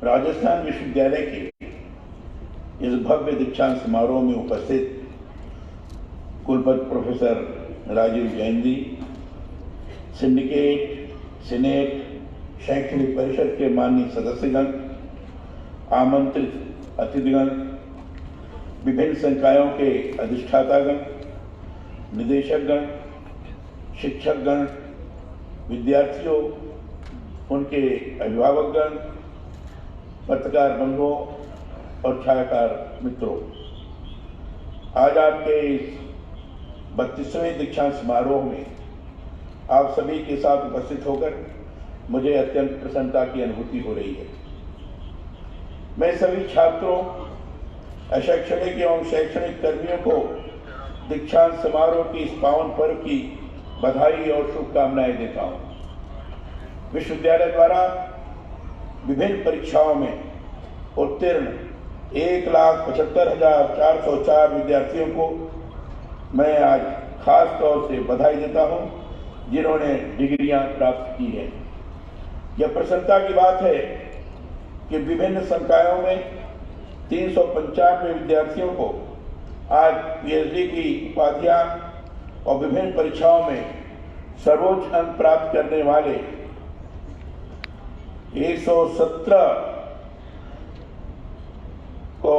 राजस्थान विश्वविद्यालय के इस भव्य दीक्षांत समारोह में उपस्थित कुलपति professor Rajiv Jain ji, syndicate, senate, शैक्षणिक परिषद के माननीय सदस्यगण, आमंत्रित अतिथिगण, विभिन्न संकायों के अधिष्ठातागण, निदेशकगण, शिक्षकगण, विद्यार्थियों, उनके अभिभावकगण, पत्रकार बंधुओं और छायाकार मित्रों, आज आपके इस 32वें दीक्षांत समारोह में आप सभी के साथ उपस्थित होकर मुझे अत्यंत प्रसन्नता की अनुभूति हो रही है। मैं सभी छात्रों, अशैक्षणिक एवं शैक्षणिक कर्मियों को दीक्षांत समारोह की इस पावन पर्व की बधाई और शुभकामनाएं देता हूं। विश्वविद्यालय द्वारा विभिन्न परीक्षाओं में उत्तीर्ण 1,75,404 विद्यार्थियों को मैं आज खास तौर से बधाई देता हूं, जिन्होंने डिग्रियां प्राप्त की हैं। यह प्रसन्नता की बात है कि विभिन्न संकायों में 395 विद्यार्थियों को आज पीएचडी की उपाधियां और विभिन्न परीक्षाओं में सर्वोच्च अंक प्राप्त करने वाले 117 को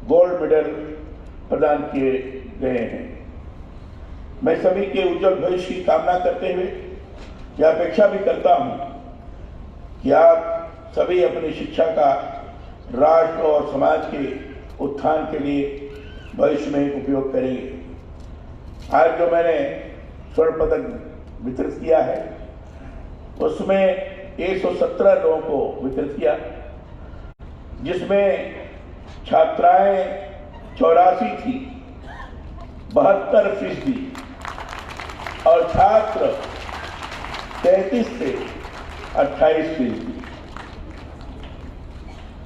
गोल्ड मेडल प्रदान किए गए हैं। मैं सभी के उज्जवल भविष्य की कामना करते हुए यह अपेक्षा भी करता हूं कि आप सभी अपनी शिक्षा का राष्ट्र और समाज के उत्थान के लिए भविष्य में उपयोग करेंगे। आज जो मैंने स्वर्ण पदक वितरित किया है, उसमें 117 लोगों को वितरित किया, जिसमें छात्राएं 84 थी, 72% और छात्र 33 से 28%।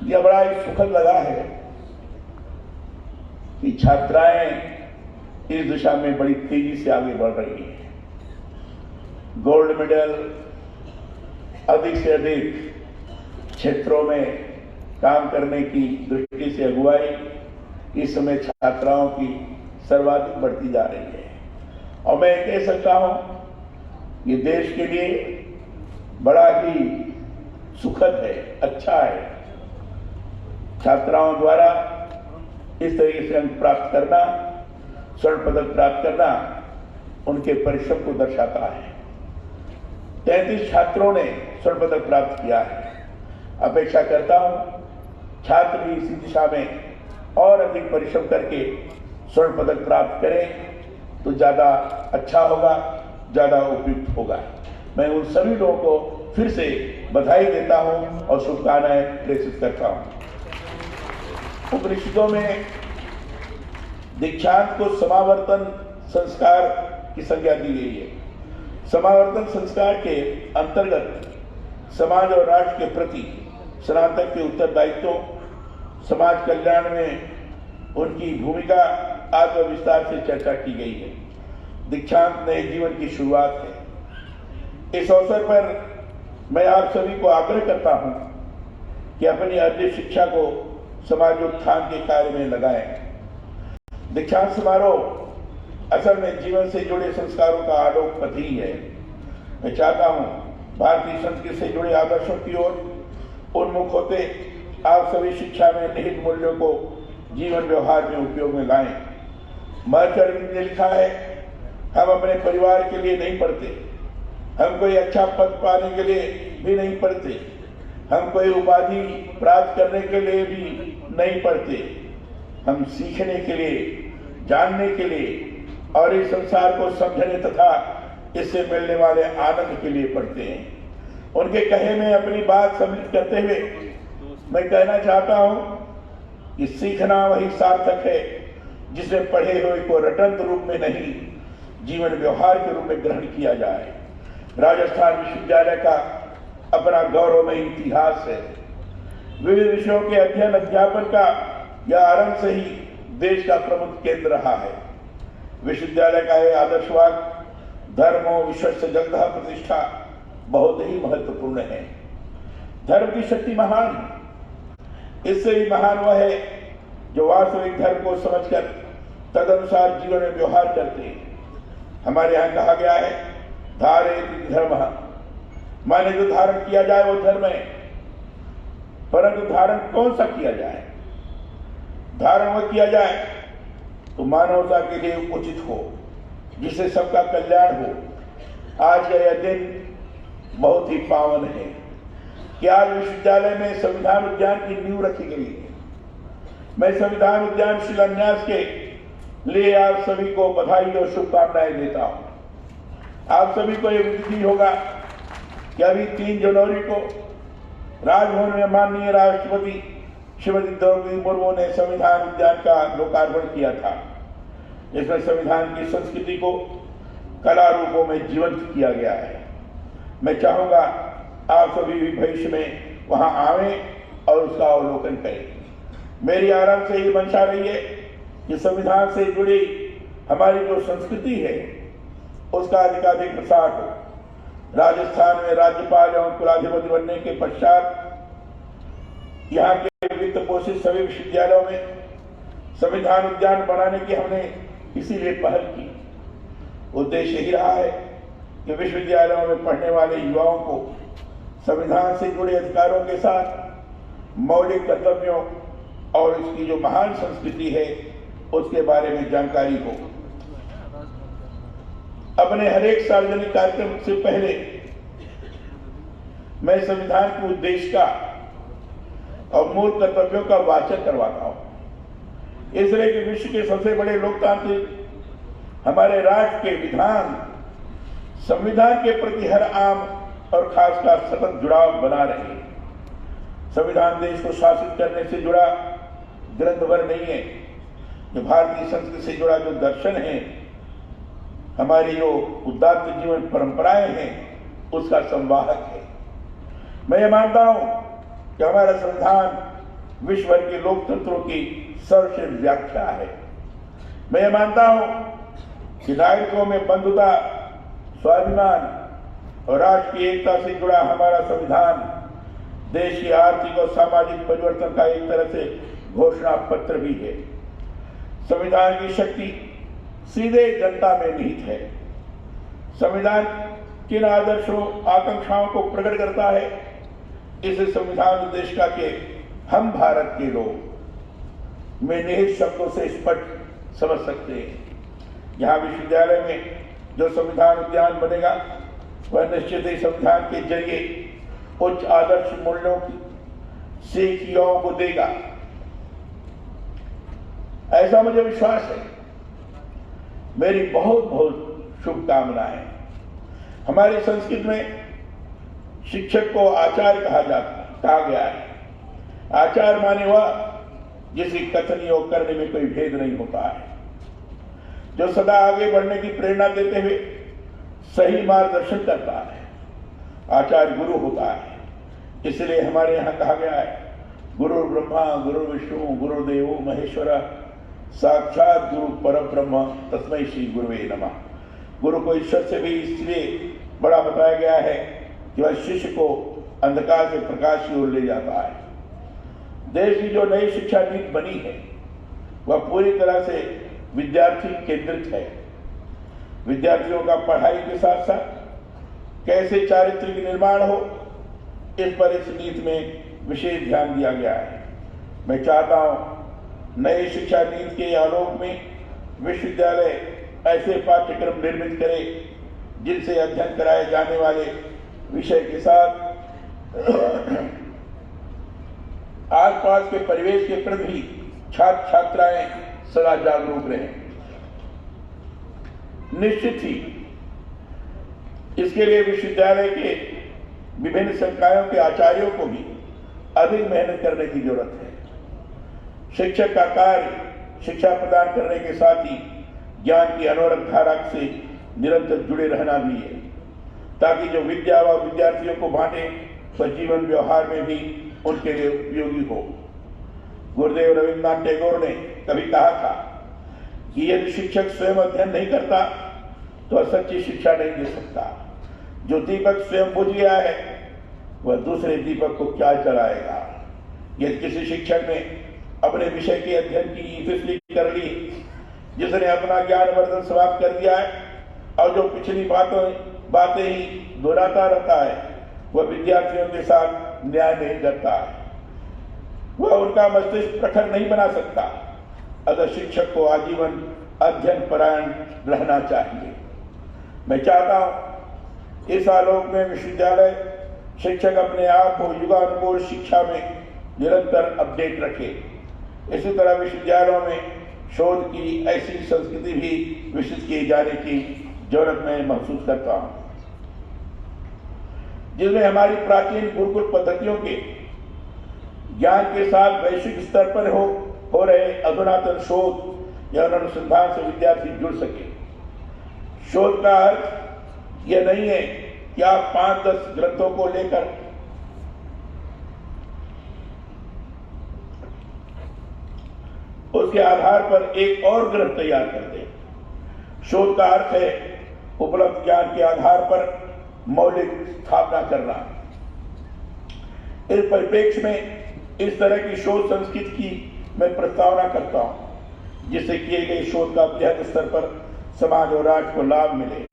यह बड़ा ही सुखद लगा है कि छात्राएं इस दिशा में बड़ी तेजी से आगे बढ़ रही हैं। गोल्ड मेडल, अधिक से अधिक क्षेत्रों में काम करने की दृष्टि से अगुवाई इस समय छात्राओं की सर्वाधिक बढ़ती जा रही है। और मैं कह सकता हूं कि देश के लिए बड़ा ही सुखद है, अच्छा है। छात्राओं द्वारा इस तरीके से अंक प्राप्त करना, स्वर्ण पदक प्राप्त करना उनके परिश्रम को दर्शाता है। 33 छात्रों ने स्वर्ण पदक प्राप्त किया है। अपेक्षा करता हूं छात्र भी इसी दिशा में और अधिक परिश्रम करके स्वर्ण पदक प्राप्त करें तो ज्यादा अच्छा होगा, ज्यादा उपयुक्त होगा। मैं उन सभी लोगों को फिर से बधाई देता हूं और शुभकामनाएं प्रेषित करता हूं। उपनिषदों में दीक्षांत को समावर्तन संस्कार की संज्ञा दी गई है। समावर्तन संस्कार के अंतर्गत समाज और राष्ट्र के प्रति स्नातक के उत्तरदायित्वों, समाज कल्याण में उनकी भूमिका आत्म विस्तार से चर्चा की गई है। दीक्षांत नए जीवन की शुरुआत है। इस अवसर पर मैं आप सभी को आग्रह करता हूं कि अपनी अर्जित शिक्षा को समाजोत्थान के कार्य में लगाएं। दीक्षांत समारोह असल में जीवन से जुड़े संस्कारों का आलोक पथ ही है। मैं चाहता हूं भारतीय संस्कृति से जुड़े आदर्शों की ओर उन्मुख होते आप सभी शिक्षा में निहित मूल्यों को जीवन व्यवहार में उपयोग में लाएं। महर्षि अरविंद ने लिखा है, हम अपने परिवार के लिए नहीं पढ़ते, हम कोई अच्छा पद पाने के लिए भी नहीं पढ़ते, हम कोई उपाधि प्राप्त करने के लिए भी नहीं पढ़ते, हम सीखने के लिए, जानने के लिए और इस संसार को समझने तथा इससे मिलने वाले आनंद के लिए पढ़ते हैं। उनके कहे में अपनी बात सम्मिलित करते हुए मैं कहना चाहता हूं कि सीखना वही सार्थक है जिसे पढ़े हुए को रटंत रूप में नहीं, जीवन व्यवहार के रूप में ग्रहण किया जाए। राजस्थान विश्वविद्यालय का अपना गौरवमय इतिहास है। विविध विषयों के अध्ययन अध्यापन का यह आरंभ से ही देश का प्रमुख केंद्र रहा है। विश्वविद्यालय का यह आदर्शवाद धर्मो विश्वस्य जगतः प्रतिष्ठा बहुत ही महत्वपूर्ण है। धर्म की शक्ति महान है। इससे भी महान वह है जो वास्तविक धर्म को समझकर तदनुसार जीवन में व्यवहार करते हैं। हमारे यहाँ कहा गया है धारेत धर्म, माने जो धारण किया जाए वो धर्म है, परंतु धारण कौन सा किया जाए? धारण वह किया जाए तो मानवता के लिए उचित हो, जिससे सबका कल्याण हो। आज का यह दिन बहुत ही पावन है कि आज विश्वविद्यालय में संविधान उद्यान की नींव रखी गई है। मैं संविधान उद्यान शिलान्यास के लिए आप सभी को बधाई और शुभकामनाएं देता हूं। आप सभी को यह विदित होगा कि अभी 3 जनवरी को राजभवन में माननीय राष्ट्रपति श्रीमती द्रौपदी मुर्मू ने संविधान उद्यान का लोकार्पण किया था। इसमें संविधान की संस्कृति को कला रूपों में जीवंत किया गया है। मैं चाहूंगा आप सभी भी भविष्य में वहां आवें और उसका अवलोकन करें। मेरी आरंभ से ये मंशा रही है कि संविधान से जुड़ी हमारी जो संस्कृति है उसका अधिकाधिक प्रसार हो। राजस्थान में राज्यपाल एवं कुलाधिपति बनने के पश्चात यहाँ के वित्त पोषित सभी विश्वविद्यालयों में संविधान उद्यान बनाने की हमने इसीलिए पहल की। उद्देश्य यही रहा है कि विश्वविद्यालयों में पढ़ने वाले युवाओं को संविधान से जुड़े अधिकारों के साथ मौलिक कर्तव्यों और इसकी जो महान संस्कृति है उसके बारे में जानकारी हो। अपने हर एक सार्वजनिक कार्यक्रम से पहले मैं संविधान के उद्देश्य का और मूल कर्तव्यों का वाचन करवाता हूं। इसलिए कि विश्व के सबसे बड़े लोकतांत्रिक हमारे राष्ट्र के विधान संविधान के प्रति हर आम और खासकर सतत जुड़ाव बना रहे। संविधान देश को शासित करने से जुड़ा ग्रंथ भर नहीं है। जो भारतीय संस्कृति से जुड़ा जो दर्शन है, हमारी जो उदात्त जीवन परंपराएं हैं, उसका संवाहक है। मैं ये मानता हूं कि हमारा संविधान विश्व भर के लोकतंत्रों की सर्वश्रेष्ठ व्याख्या है। मैं ये मानता हूं कि नागरिकों में बंधुता, स्वाभिमान और राष्ट्र की एकता से जुड़ा हमारा संविधान देश की आर्थिक और सामाजिक परिवर्तन का एक तरह से घोषणा पत्र भी है। संविधान की शक्ति सीधे जनता में निहित है। संविधान किन आदर्शों, आकांक्षाओं को प्रकट करता है, इसे संविधान उद्देश्य का के हम भारत के लोग में निहित शब्दों से स्पष्ट समझ सकते हैं। यहाँ विश्वविद्यालय में जो संविधान उद्यान बनेगा वह निश्चित ही संविधान के जरिए उच्च आदर्श मूल्यों की सीख युवाओं को देगा, ऐसा मुझे विश्वास है। मेरी बहुत बहुत शुभकामनाएं। हमारी संस्कृति में शिक्षक को आचार्य कहा गया है। आचार्य माने वह जिसे कथनी और करने में कोई भेद नहीं होता है, जो सदा आगे बढ़ने की प्रेरणा देते हुए सही मार्गदर्शन करता है। आचार्य गुरु होता है। इसलिए हमारे यहाँ कहा गया है गुरु ब्रह्मा गुरु विष्णु गुरुदेवो महेश्वर साक्षात गुरु परब्रह्म तस्मै श्री गुरुवे नमः। गुरु को ईश्वर से भी इसलिए बड़ा बताया गया है कि वह शिष्य को अंधकार से प्रकाश की ओर ले जाता है। देश की जो नई शिक्षा नीति बनी है वह पूरी तरह से विद्यार्थी केंद्रित है। विद्यार्थियों का पढ़ाई के साथ साथ कैसे चारित्रिक निर्माण हो, इस पर इस नीति में विशेष ध्यान दिया गया है। मैं चाहता हूं नई शिक्षा नीति के आलोक में विश्वविद्यालय ऐसे पाठ्यक्रम निर्मित करे जिनसे अध्ययन कराए जाने वाले विषय के साथ आसपास के परिवेश के प्रति छात्र छात्राएं सदा जागरूक रहें। निश्चित ही इसके लिए विश्वविद्यालय के विभिन्न संकायों के आचार्यों को भी अधिक मेहनत करने की जरूरत है। शिक्षक का कार्य शिक्षा प्रदान करने के साथ ही ज्ञान की अनवरत धारा से निरंतर जुड़े रहना भी है, ताकि जो विद्या व विद्यार्थियों को बांटे वह जीवन व्यवहार में भी उनके लिए उपयोगी हो। गुरुदेव रविन्द्रनाथ टैगोर ने कभी कहा था कि यदि शिक्षक स्वयं अध्ययन नहीं करता तो वह सच्ची शिक्षा नहीं दे सकता। जो दीपक स्वयं बुझ गया है वह दूसरे दीपक को क्या जलाएगा। यदि किसी शिक्षक ने अपने विषय के अध्ययन की फैसली कर ली, जिसने अपना ज्ञानवर्धन समाप्त कर दिया है और जो पिछली बातें ही दोहराता रहता है, वह विद्यार्थियों के साथ न्याय नहीं करता है, वह उनका मस्तिष्क प्रखर नहीं बना सकता। अतः शिक्षक को आजीवन अध्ययन परायण रहना चाहिए। मैं चाहता हूं इस आलोक में विश्वविद्यालय शिक्षक अपने आप को युगानुकूल शिक्षा में निरंतर अपडेट रखे। इसी तरह विश्वविद्यालयों में शोध की ऐसी संस्कृति भी विकसित किए जाने की जरूरत मैं महसूस करता हूं, जिसमें हमारी प्राचीन गुरुकुल पद्धतियों के ज्ञान के साथ वैश्विक स्तर पर हो रहे अधुनातन शोध या अनुसंधान से विद्यार्थी जुड़ सके। शोध का अर्थ यह नहीं है कि आप 5-10 ग्रंथों को लेकर उसके आधार पर एक और ग्रंथ तैयार कर दें। शोध का अर्थ है उपलब्ध ज्ञान के आधार पर मौलिक स्थापना करना। इस परिप्रेक्ष्य में इस तरह की शोध संस्कृति की मैं प्रस्तावना करता हूं, जिससे किए गए शोध का बृहद स्तर पर समाज और राष्ट्र को लाभ मिले।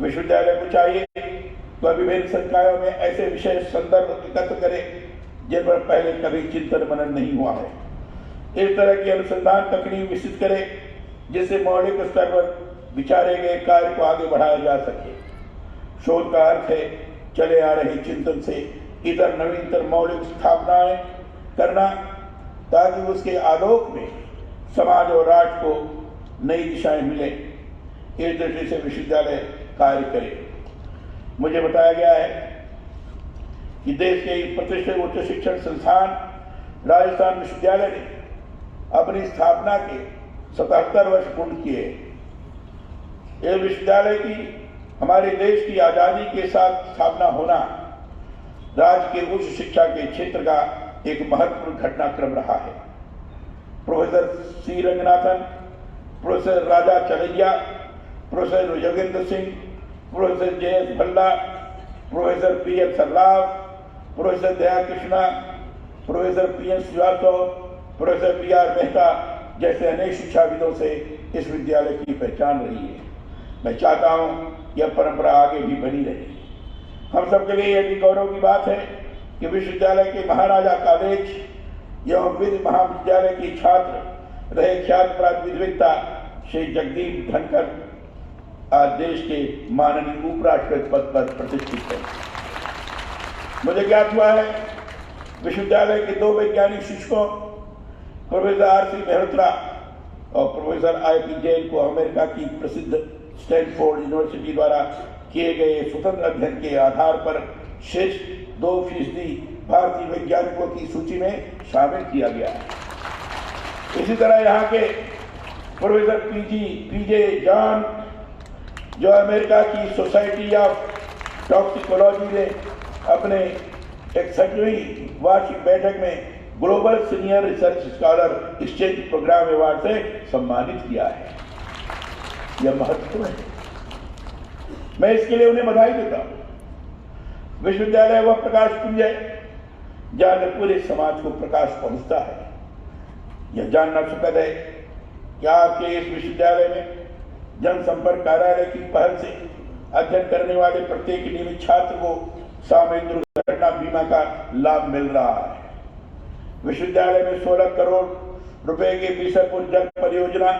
विश्वविद्यालय को चाहिए तो विभिन्न संकायों में ऐसे विषय संदर्भ एकत्र करे जिन पर पहले कभी चिंतन मनन नहीं हुआ है। इस तरह की अनुसंधान तकनीक विकसित करे जिससे मौलिक स्तर पर विचारे गए कार्य को आगे बढ़ाया जा सके। शोध का अर्थ है चले आ रहे चिंतन से इतर नवीनतर मौलिक स्थापनाएं करना, ताकि उसके आलोक में समाज और राष्ट्र को नई दिशाएं मिले। इस दृष्टि से विश्वविद्यालय कार्य करे। मुझे बताया गया है कि देश के प्रतिष्ठित उच्च शिक्षण संस्थान राजस्थान विश्वविद्यालय ने अपनी स्थापना के 77 वर्ष पूर्ण किए। इस विश्वविद्यालय की हमारे देश की आजादी के साथ स्थापना होना राज्य के उच्च शिक्षा के क्षेत्र का एक महत्वपूर्ण घटनाक्रम रहा है। Professor C Ranganathan, professor Raja Chalaiya, professor Yogendra Singh, professor J S. Bhalla, professor P L. Sarrao, professor Daya Krishna, professor P N. Srivastava, professor P R. Mehta जैसे अनेक शिक्षाविदों से इस विद्यालय की पहचान रही है। मैं चाहता हूं यह परंपरा आगे भी बनी रहे। हम सबके लिए यह भी गौरव की बात है कि विश्वविद्यालय के महाराजा कॉलेज एवं विधि महाविद्यालय की छात्र रहे ख्यात प्राप्त विद्वक्ता श्री जगदीप धनखड़ आज देश के माननीय उपराष्ट्रपति पद पर प्रतिष्ठित है। मुझे ज्ञात हुआ है विश्वविद्यालय के 2 वैज्ञानिक शिक्षकों प्रोफेसर आर.सी. मेहरोत्रा और प्रोफेसर आई.पी. जैन को अमेरिका की प्रसिद्ध स्टैनफोर्ड यूनिवर्सिटी द्वारा किए गए स्वतंत्र अध्ययन के आधार पर शेष 2% भारतीय वैज्ञानिकों की सूची में शामिल किया गया है। इसी तरह यहाँ के प्रोफेसर पीजे जॉन, जो अमेरिका की सोसाइटी ऑफ टॉक्सिकोलॉजी ने अपने 61वीं वार्षिक बैठक में global senior research scholar exchange program award से सम्मानित किया है। यह महत्वपूर्ण है। मैं इसके लिए उन्हें बधाई देता हूं। विश्वविद्यालय वह प्रकाश पुंज है जहां पूरे समाज को प्रकाश पहुंचता है। यह जानना सुखद है कि आपके इस विश्वविद्यालय में जनसंपर्क कार्यालय की पहल से अध्ययन करने वाले प्रत्येक नियमित छात्र को सामूहिक दुर्घटना बीमा का लाभ मिल रहा है। विश्वविद्यालय में 16 करोड़ रुपए के बीसरपुर जल परियोजना,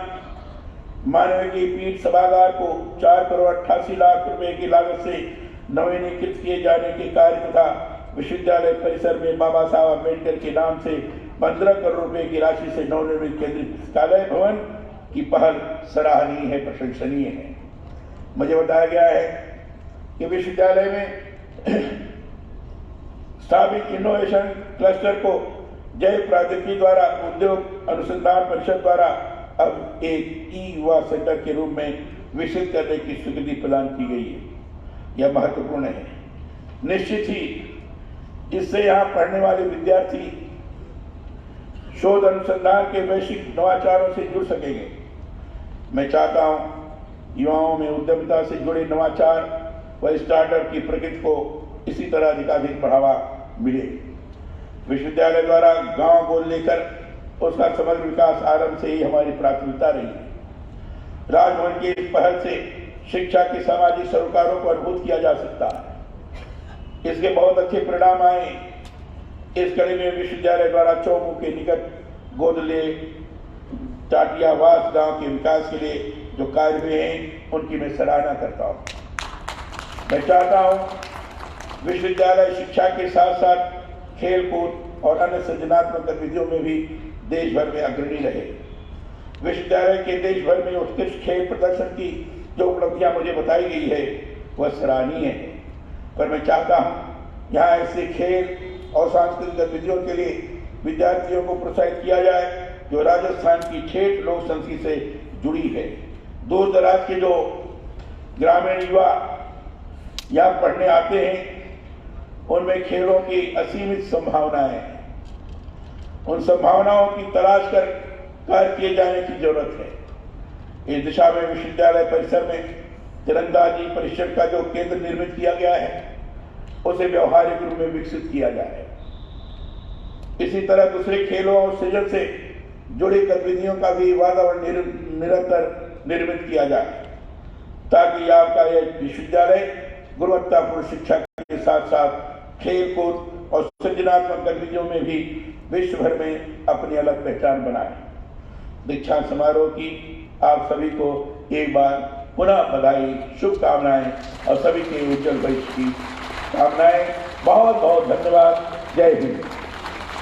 मानवीय पीठ सभागार को 4 करोड़ 88 लाख रुपए की लागत से नवीनीकृत किए जाने के कार्य तथा विश्वविद्यालय परिसर में बाबा साहब अम्बेडकर के नाम से 15 करोड़ रुपए की राशि से नवनिर्मित केंद्रीय पुस्तकालय भवन की पहल सराहनीय है, प्रशंसनीय है। मुझे बताया गया है कि विश्वविद्यालय में स्थापित इनोवेशन क्लस्टर को जय प्रौद्योगिकी द्वारा उद्योग अनुसंधान परिषद द्वारा अब एक युवा सेंटर के रूप में विकसित करने की स्वीकृति प्रदान की गई है। यह महत्वपूर्ण है। निश्चित ही इससे यहाँ पढ़ने वाले विद्यार्थी शोध अनुसंधान के वैश्विक नवाचारों से जुड़ सकेंगे। मैं चाहता हूँ युवाओं में उद्यमिता से जुड़े नवाचार व स्टार्टअप की प्रकृति को इसी तरह अधिकाधिक बढ़ावा मिले। विश्वविद्यालय द्वारा गांव गोद लेकर उसका समग्र विकास आरंभ से ही हमारी प्राथमिकता रही है। राजभवन की इस पहल से शिक्षा के सामाजिक सरोकारों को अनुभूत किया जा सकता है। इसके बहुत अच्छे परिणाम आए। इस कड़ी में विश्वविद्यालय द्वारा चौमुख के निकट गोदले टाटियावास गांव के विकास के लिए जो कार्य हुए हैं उनकी मैं सराहना करता हूं। मैं चाहता हूं विश्वविद्यालय शिक्षा के साथ साथ खेल कूद और अन्य सृजनात्मक गतिविधियों में भी देश भर में अग्रणी रहे। विश्वविद्यालय के देश भर में उत्कृष्ट खेल प्रदर्शन की जो उपलब्धियां मुझे बताई गई है वह सराहनीय है, पर मैं चाहता हूं यहाँ ऐसे खेल और सांस्कृतिक गतिविधियों के लिए विद्यार्थियों को प्रोत्साहित किया जाए जो राजस्थान की ठेठ लोक संस्कृति से जुड़ी है। दूर दराज के जो ग्रामीण युवा यहाँ पढ़ने आते हैं उनमें खेलों की असीमित संभावनाएं हैं। उन संभावनाओं की तलाश कर कार्य किए जाने की जरूरत है। इस दिशा में विश्वविद्यालय परिसर में तीरंदाजी परिषद का जो केंद्र निर्मित किया गया है उसे व्यवहारिक रूप में विकसित किया जाए। इसी तरह दूसरे खेलों और सृजन से जुड़ी गतिविधियों का भी वातावरण निरंतर निर्मित किया जाए ताकि आपका यह विश्वविद्यालय गुणवत्तापूर्ण शिक्षा के साथ साथ खेल कूद और सृजनात्मक गतिविधियों में भी विश्व भर में अपनी अलग पहचान बनाए। दीक्षांत समारोह की आप सभी को एक बार पुनः बधाई, शुभकामनाएं और सभी के उज्जवल भविष्य की कामनाएं। बहुत बहुत धन्यवाद। जय हिंद।